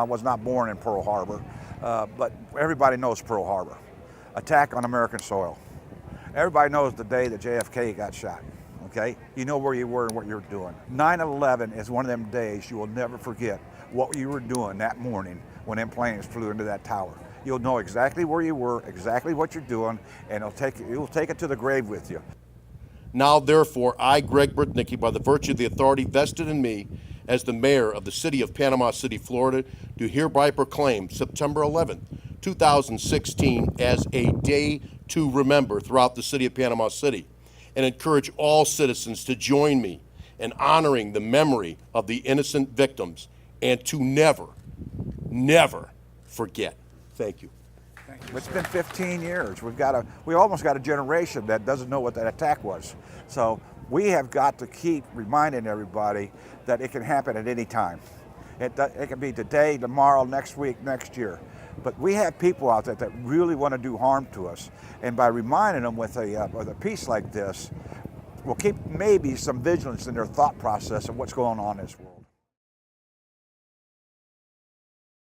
I was not born in Pearl Harbor, but everybody knows Pearl Harbor. Attack on American soil. Everybody knows the day that JFK got shot, okay? You know where you were and what you were doing. 9/11 is one of them days you will never forget what you were doing that morning when them planes flew into that tower. You'll know exactly where you were, exactly what you're doing, and you'll take it to the grave with you. Now, therefore, I, Greg Brudnicki, by the virtue of the authority vested in me as the mayor of the city of Panama City, Florida, do hereby proclaim September 11th, 2016 as a day to remember throughout the city of Panama City, and encourage all citizens to join me in honoring the memory of the innocent victims and to never, never forget. Thank you. It's been 15 years. We almost got a generation that doesn't know what that attack was. So we have got to keep reminding everybody that it can happen at any time. It can be today, tomorrow, next week, next year. But we have people out there that really want to do harm to us. And by reminding them with a piece like this, we'll keep maybe some vigilance in their thought process of what's going on in this world.